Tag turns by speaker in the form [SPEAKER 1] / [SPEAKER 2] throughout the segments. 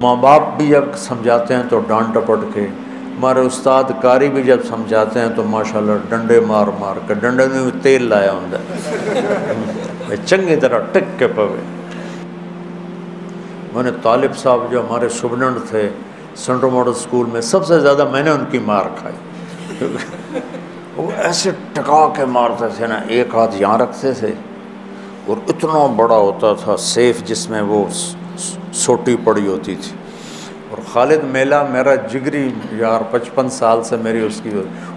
[SPEAKER 1] ماں باپ بھی جب سمجھاتے ہیں تو ڈانٹ ڈپٹ کے، ہمارے استاد کاری بھی جب سمجھاتے ہیں تو ماشاءاللہ ڈنڈے مار مار کے، ڈنڈے میں بھی تیل لایا ہوں چنگی طرح ٹک کے پوے۔ میں نے طالب صاحب جو ہمارے سپرنٹینڈنٹ تھے سینٹرل ماڈل اسکول میں، سب سے زیادہ میں نے ان کی مار کھائی وہ ایسے ٹکا کے مارتے تھے نا، ایک ہاتھ یہاں رکھتے تھے اور اتنا بڑا ہوتا تھا سیف جس میں وہ سوٹی پڑی ہوتی تھی، اور خالد میلہ میرا جگری یار 55 سال سے میری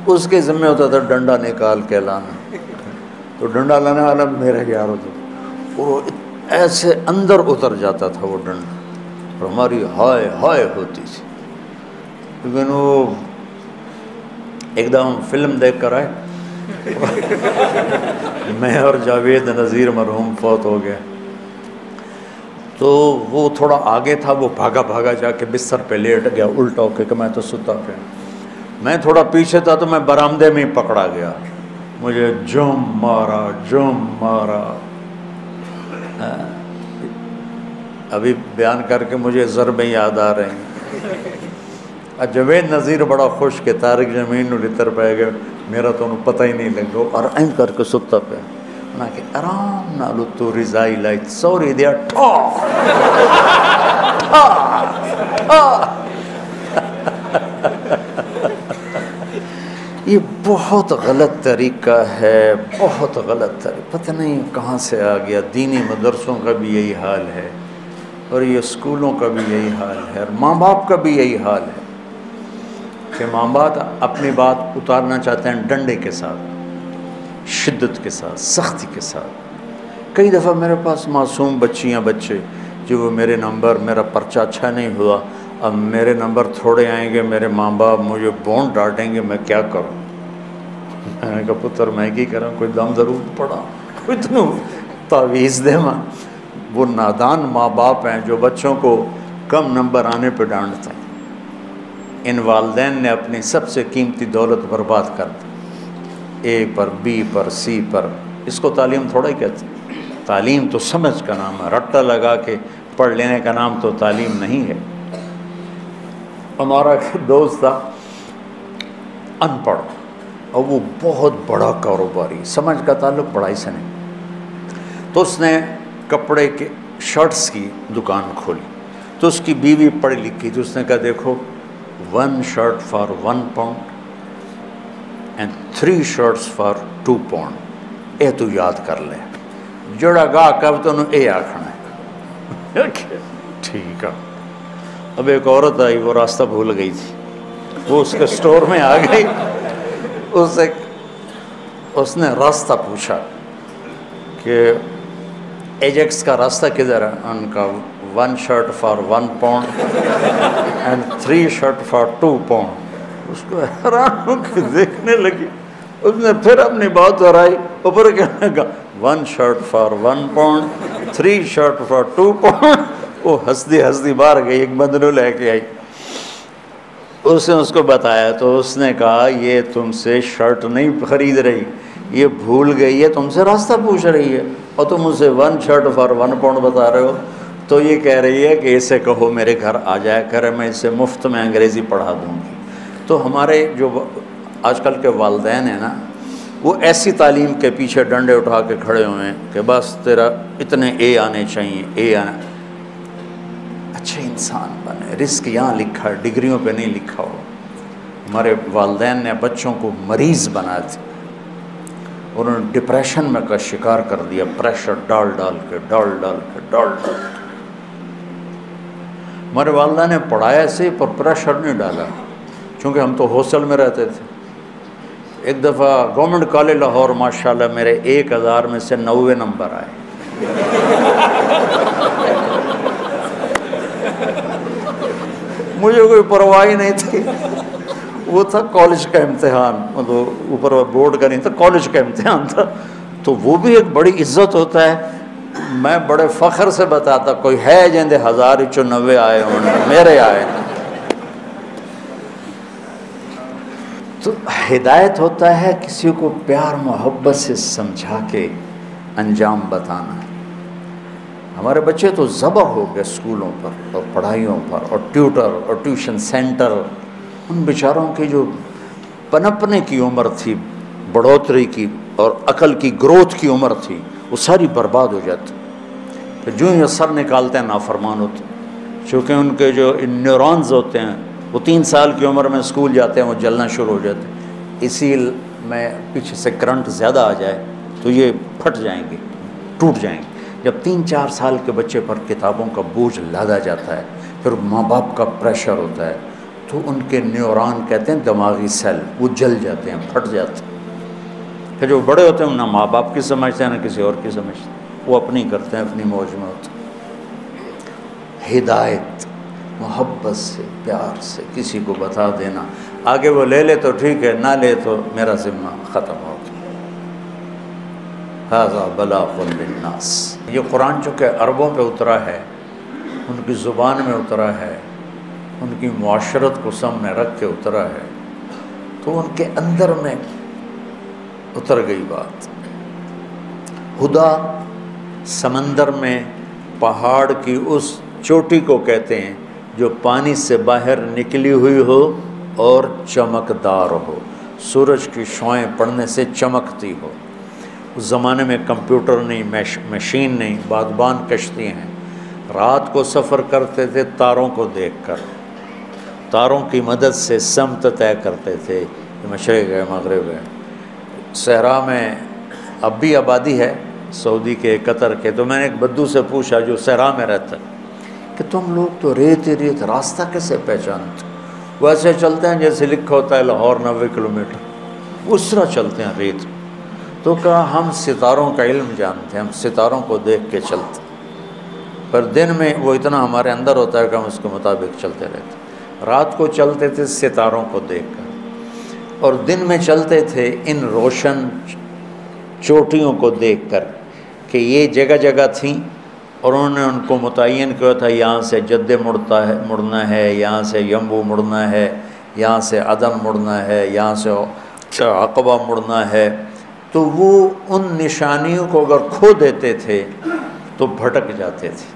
[SPEAKER 1] اس کے ذمہ ہوتا تھا ڈنڈا نکال کے لانا، تو ڈنڈا لانے والا میرا یار ہوتا، اور وہ ایسے اندر اتر جاتا تھا وہ ڈنڈا، اور ہماری ہائے ہائے ہوتی تھی۔ لیکن وہ ایک دم فلم دیکھ کر آئے میں اور جاوید نذیر مرحوم فوت ہو گیا، تو وہ تھوڑا آگے تھا، وہ بھاگا بھاگا جا کے بستر پہ لیٹ گیا الٹا ہو کے کہ میں تو ستا پہ، میں تھوڑا پیچھے تھا تو میں برآمدے میں ہی پکڑا گیا، مجھے جم مارا ابھی بیان کر کے مجھے ضربیں یاد آ رہے ہیں۔ جاوید نذیر بڑا خوش کہ طارق زمین نو لتر پہ گئے، میرا تو انہوں پتہ ہی نہیں لگا، اور این کر کے ستا پہ نا کہ آرام نالو تو رضائی لائت سوری دیا ٹھا یہ بہت غلط طریقہ ہے، بہت غلط طریقہ، پتہ نہیں کہاں سے آ گیا۔ دینی مدرسوں کا بھی یہی حال ہے، اور یہ اسکولوں کا بھی یہی حال ہے، اور ماں باپ کا بھی یہی حال ہے کہ ماں باپ اپنی بات اتارنا چاہتے ہیں ڈنڈے کے ساتھ، شدت کے ساتھ، سختی کے ساتھ۔ کئی دفعہ میرے پاس معصوم بچیاں بچے جو وہ میرے نمبر، میرا پرچہ اچھا نہیں ہوا، اب میرے نمبر تھوڑے آئیں گے، میرے ماں باپ مجھے بونڈ ڈانٹیں گے، میں کیا کروں؟ میں نے کہا پتر میں کی کروں، کوئی دم ضرور پڑا، کوئی تو تعویذ دے ماں۔ وہ نادان ماں باپ ہیں جو بچوں کو کم نمبر آنے پہ ڈانٹتے ہیں۔ ان والدین نے اپنی سب سے قیمتی دولت برباد کر دی، اے پر، بی پر، سی پر۔ اس کو تعلیم تھوڑا ہی کہتے ہیں، تعلیم تو سمجھ کا نام ہے، رٹا لگا کے پڑھ لینے کا نام تو تعلیم نہیں ہے۔ ہمارا ایک دوست تھا ان پڑھ، اور وہ بہت بڑا کاروباری، سمجھ کا تعلق پڑھائی سے نہیں، تو اس نے کپڑے کے شرٹس کی دکان کھولی، تو اس کی بیوی پڑھی لکھی تھی، اس نے کہا دیکھو 1 shirt for 1 pound and 3 shirts for 2 pound، اے تو یاد کر لے، جڑا گاہ کب تو انہوں اے آکھنا ہے ٹھیک ہے۔ اب ایک عورت آئی، وہ راستہ بھول گئی تھی، وہ اس کے سٹور میں آ گئی، اس نے راستہ پوچھا کہ ایجیکس کا راستہ کدھر ہے؟ ان کا 1 shirt for 1 pound and 3 shirt for 2 pound۔ اس کو حیران ہو کے دیکھنے لگی، اس نے پھر اپنی بات دہرائی، اوپر کہنے لگا 1 shirt for 1 pound 3 shirt for 2 pound۔ وہ ہنستی باہر گئی، ایک بندنو لے کے آئی، اس نے اس کو بتایا، تو اس نے کہا یہ تم سے شرٹ نہیں خرید رہی، یہ بھول گئی ہے، تم سے راستہ پوچھ رہی ہے، اور تم اسے 1 shirt for 1 pound بتا رہے ہو، تو یہ کہہ رہی ہے کہ اسے کہو میرے گھر آ جایا کرے، میں اسے مفت میں انگریزی پڑھا دوں گی۔ تو ہمارے جو آج کل کے والدین ہیں نا، وہ ایسی تعلیم کے پیچھے ڈنڈے اٹھا کے کھڑے ہوئے ہیں کہ بس تیرا اتنے اے آنے چاہیے، اے آنا، اچھے انسان بنے، رزق یہاں لکھا ہے، ڈگریوں پہ نہیں لکھا ہو۔ ہمارے والدین نے بچوں کو مریض بنا دیا، انہوں نے ڈپریشن میں کا شکار کر دیا، پریشر ڈال کے ہمارے والدہ نے پڑھایا سے پر پریشر نہیں ڈالا، چونکہ ہم تو ہاسٹل میں رہتے تھے۔ ایک دفعہ گورنمنٹ کالج لاہور ماشاءاللہ میرے 1000 میں سے 90 نمبر آئے، مجھے کوئی پرواہ نہیں تھی، وہ تھا کالج کا امتحان، مطلب اوپر بورڈ کا نہیں تھا، کالج کا امتحان تھا، تو وہ بھی ایک بڑی عزت ہوتا ہے۔ میں بڑے فخر سے بتاتا کوئی ہے جندے 1090 آئے ہوں، میرے آئے۔ تو ہدایت ہوتا ہے کسی کو پیار محبت سے سمجھا کے انجام بتانا۔ ہمارے بچے تو ذبح ہو گئے اسکولوں پر اور پڑھائیوں پر اور ٹیوٹر اور ٹیوشن سینٹر. ان بیچاروں کی جو پنپنے کی عمر تھی، بڑھوتری کی اور عقل کی گروتھ کی عمر تھی، وہ ساری برباد ہو جاتی. پھر جو ہی سر نکالتے ہیں نافرمان ہوتے، چونکہ ان کے جو نیورونز ہوتے ہیں وہ 3 سال کی عمر میں اسکول جاتے ہیں، وہ جلنا شروع ہو جاتے ہیں. اسی میں پیچھے سے کرنٹ زیادہ آ جائے تو یہ پھٹ جائیں گے، ٹوٹ جائیں گے. جب 3-4 سال کے بچے پر کتابوں کا بوجھ لادا جاتا ہے، پھر ماں باپ کا پریشر ہوتا ہے، تو ان کے نیورون کہتے ہیں دماغی سیل، وہ جل جاتے ہیں، پھٹ جاتے ہیں. پھر جو بڑے ہوتے ہیں نہ ماں باپ کی سمجھتے ہیں نہ کسی اور کی سمجھتے ہیں، وہ اپنی کرتے ہیں، اپنی موج میں ہوتے ہیں. ہدایت محبت سے، پیار سے کسی کو بتا دینا، آگے وہ لے لے تو ٹھیک ہے، نہ لے تو میرا ذمہ ختم ہو گیا. ھذا بلاغ للناس. یہ قرآن چونکہ عربوں پہ اترا ہے، ان کی زبان میں اترا ہے، ان کی معاشرت کو سامنے رکھ کے اترا ہے، تو ان کے اندر میں اتر گئی بات. ہدا سمندر میں پہاڑ کی اس چوٹی کو کہتے ہیں جو پانی سے باہر نکلی ہوئی ہو اور چمکدار ہو، سورج کی شعاعیں پڑنے سے چمکتی ہو. اس زمانے میں کمپیوٹر نہیں، مشین نہیں، بادبان کشتی ہیں. رات کو سفر کرتے تھے تاروں کو دیکھ کر، تاروں کی مدد سے سمت طے کرتے تھے، مشرق ہے مغرب ہے. صحرا میں اب بھی آبادی ہے، سعودی کے، قطر کے. تو میں نے ایک بدو سے پوچھا جو صحرا میں رہتا ہے کہ تم لوگ تو ریت ہی ریت، راستہ کیسے پہچانتے؟ وہ ایسے چلتے ہیں جیسے لکھا ہوتا ہے لاہور 90 کلومیٹر، اس طرح چلتے ہیں ریت. تو کہا ہم ستاروں کا علم جانتے ہیں، ہم ستاروں کو دیکھ کے چلتے ہیں. پر دن میں وہ اتنا ہمارے اندر ہوتا ہے کہ ہم اس کے مطابق چلتے رہتے ہیں. رات کو چلتے تھے ستاروں کو دیکھ کر، اور دن میں چلتے تھے ان روشن چوٹیوں کو دیکھ کر کہ یہ جگہ جگہ تھیں، اور انہوں نے ان کو متعین کیا تھا یہاں سے جدے مڑنا ہے، یہاں سے یمبو مڑنا ہے، یہاں سے عدن مڑنا ہے، یہاں سے عقبہ مڑنا ہے. تو وہ ان نشانیوں کو اگر کھو دیتے تھے تو بھٹک جاتے تھے.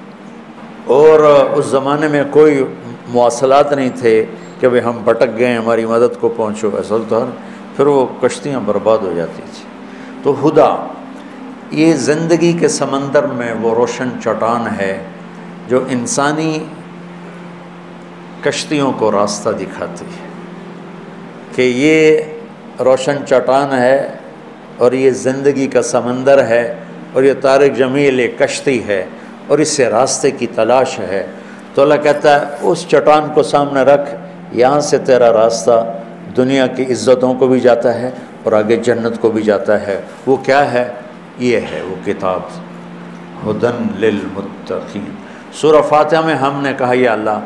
[SPEAKER 1] اور اس زمانے میں کوئی مواصلات نہیں تھے کہ بھئی ہم بھٹک گئے ہماری مدد کو پہنچو، ایسا تو پھر وہ کشتیاں برباد ہو جاتی تھیں. تو ہدا یہ زندگی کے سمندر میں وہ روشن چٹان ہے جو انسانی کشتیوں کو راستہ دکھاتی ہے کہ یہ روشن چٹان ہے اور یہ زندگی کا سمندر ہے، اور یہ طارق جمیل ایک کشتی ہے اور اس سے راستے کی تلاش ہے. تو اللہ کہتا ہے اس چٹان کو سامنے رکھ، یہاں سے تیرا راستہ دنیا کی عزتوں کو بھی جاتا ہے اور آگے جنت کو بھی جاتا ہے. وہ کیا ہے؟ یہ ہے وہ کتاب، ہدن للمتقین. سورہ فاتحہ میں ہم نے کہا یا اللہ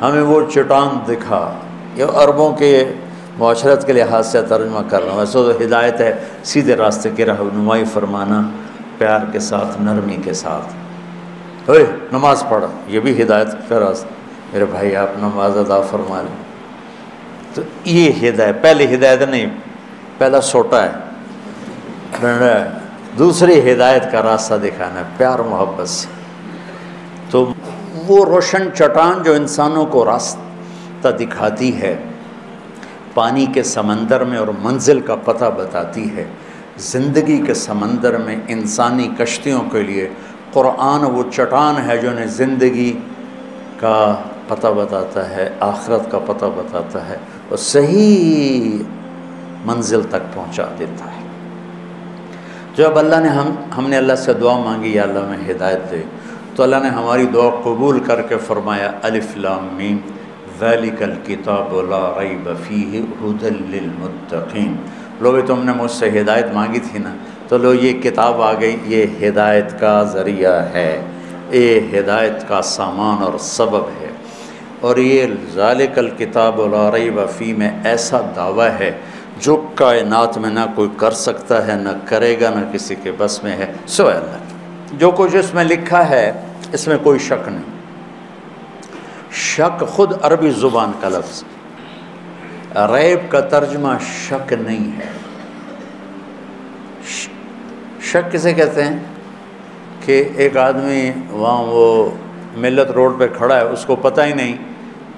[SPEAKER 1] ہمیں وہ چٹان دکھا. یہ عربوں کے معاشرت کے لحاظ سے ترجمہ کر رہا ہوں، ویسے تو ہدایت ہے سیدھے راستے کی رہنمائی فرمانا، پیار کے ساتھ، نرمی کے ساتھ. اوے نماز پڑھا، یہ بھی ہدایت کا راستہ. میرے بھائی آپ نماز ادا فرما لیں. تو یہ ہدایت، پہلی ہدایت نہیں، پہلا سوٹا ہے، دوسری ہدایت کا راستہ دکھانا ہے پیار محبت سے. تو وہ روشن چٹان جو انسانوں کو راستہ دکھاتی ہے پانی کے سمندر میں اور منزل کا پتہ بتاتی ہے، زندگی کے سمندر میں انسانی کشتیوں کے لیے قرآن وہ چٹان ہے جو انہیں زندگی کا پتہ بتاتا ہے، آخرت کا پتہ بتاتا ہے اور صحیح منزل تک پہنچا دیتا ہے. جب اللہ نے ہم نے اللہ سے دعا مانگی یا اللہ میں ہدایت دے، تو اللہ نے ہماری دعا قبول کر کے فرمایا الف لام میم ذالک الکتاب لا ریب فیہ ھدی للمتقین. لوگ تم نے مجھ سے ہدایت مانگی تھی نا، تو لو یہ کتاب آ گئی، یہ ہدایت کا ذریعہ ہے، یہ ہدایت کا سامان اور سبب ہے. اور یہ ذالک الکتاب لا ریب فیہ میں ایسا دعویٰ ہے جو کائنات میں نہ کوئی کر سکتا ہے، نہ کرے گا، نہ کسی کے بس میں ہے سوائے اللہ کے. جو کچھ اس میں لکھا ہے اس میں کوئی شک نہیں. شک خود عربی زبان کا لفظ، ریب کا ترجمہ شک نہیں ہے. شک کسے کہتے ہیں؟ کہ ایک آدمی وہاں وہ ملت روڈ پہ کھڑا ہے، اس کو پتہ ہی نہیں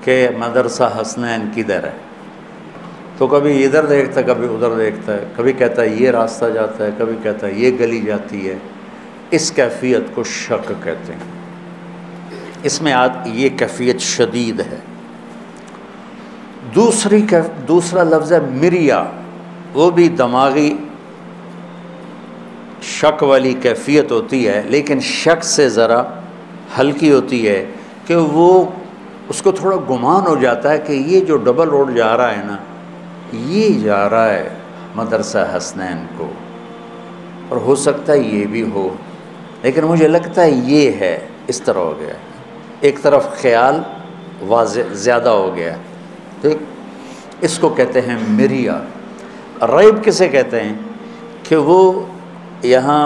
[SPEAKER 1] کہ مدرسہ حسنین کدھر ہے، تو کبھی ادھر دیکھتا ہے کبھی ادھر دیکھتا ہے، کبھی کہتا ہے یہ راستہ جاتا ہے، کبھی کہتا ہے یہ گلی جاتی ہے۔ اس کیفیت کو شک کہتے ہیں، اس میں یہ کیفیت شدید ہے۔ دوسرا لفظ ہے مریا، وہ بھی دماغی شک والی کیفیت ہوتی ہے، لیکن شک سے ذرا ہلکی ہوتی ہے کہ وہ اس کو تھوڑا گمان ہو جاتا ہے کہ یہ جو ڈبل روڈ جا رہا ہے نا، یہ جا رہا ہے مدرسہ حسنین کو، اور ہو سکتا ہے یہ بھی ہو، لیکن مجھے لگتا ہے یہ ہے، اس طرح ہو گیا، ایک طرف خیال واضح زیادہ ہو گیا، ٹھیک۔ اس کو کہتے ہیں مریا۔ ریب کسے کہتے ہیں کہ وہ یہاں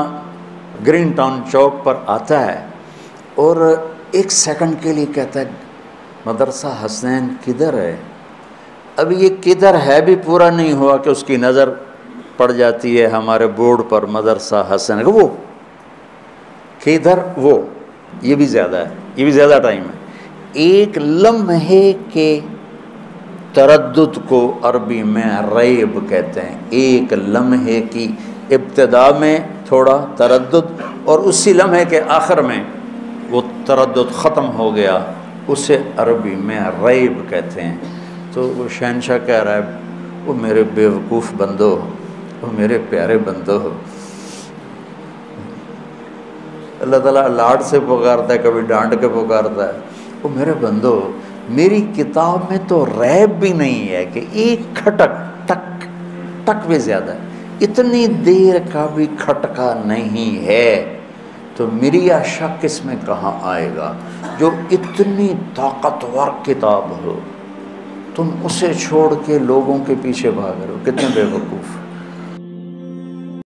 [SPEAKER 1] گرین ٹاؤن چوک پر آتا ہے اور ایک سیکنڈ کے لیے کہتا ہے مدرسہ حسنین کدھر ہے؟ اب یہ کدھر ہے بھی پورا نہیں ہوا کہ اس کی نظر پڑ جاتی ہے ہمارے بورڈ پر مدرسہ حسنین، وہ کدھر، وہ یہ بھی زیادہ ہے، یہ بھی زیادہ ٹائم ہے۔ ایک لمحے کے تردد کو عربی میں ریب کہتے ہیں، ایک لمحے کی ابتدا میں تھوڑا تردد اور اسی لمحے کے آخر میں وہ تردد ختم ہو گیا، اسے عربی میں ریب کہتے ہیں۔ تو وہ شہنشاہ کہہ رہا ہے وہ میرے بیوقوف بندو، وہ میرے پیارے بندو، اللہ تعالیٰ لاڈ سے پکارتا ہے، کبھی ڈانٹ کے پکارتا ہے، وہ میرے بندو میری کتاب میں تو ریب بھی نہیں ہے کہ ایک کھٹک ٹک ٹک بھی زیادہ ہے، اتنی دیر کا بھی کھٹکا نہیں ہے، تو مریا شک اس میں کہاں آئے گا؟ جو اتنی طاقتور کتاب ہو تم اسے چھوڑ کے لوگوں کے پیچھے بھاگ رہے ہو، کتنے بے وقوف۔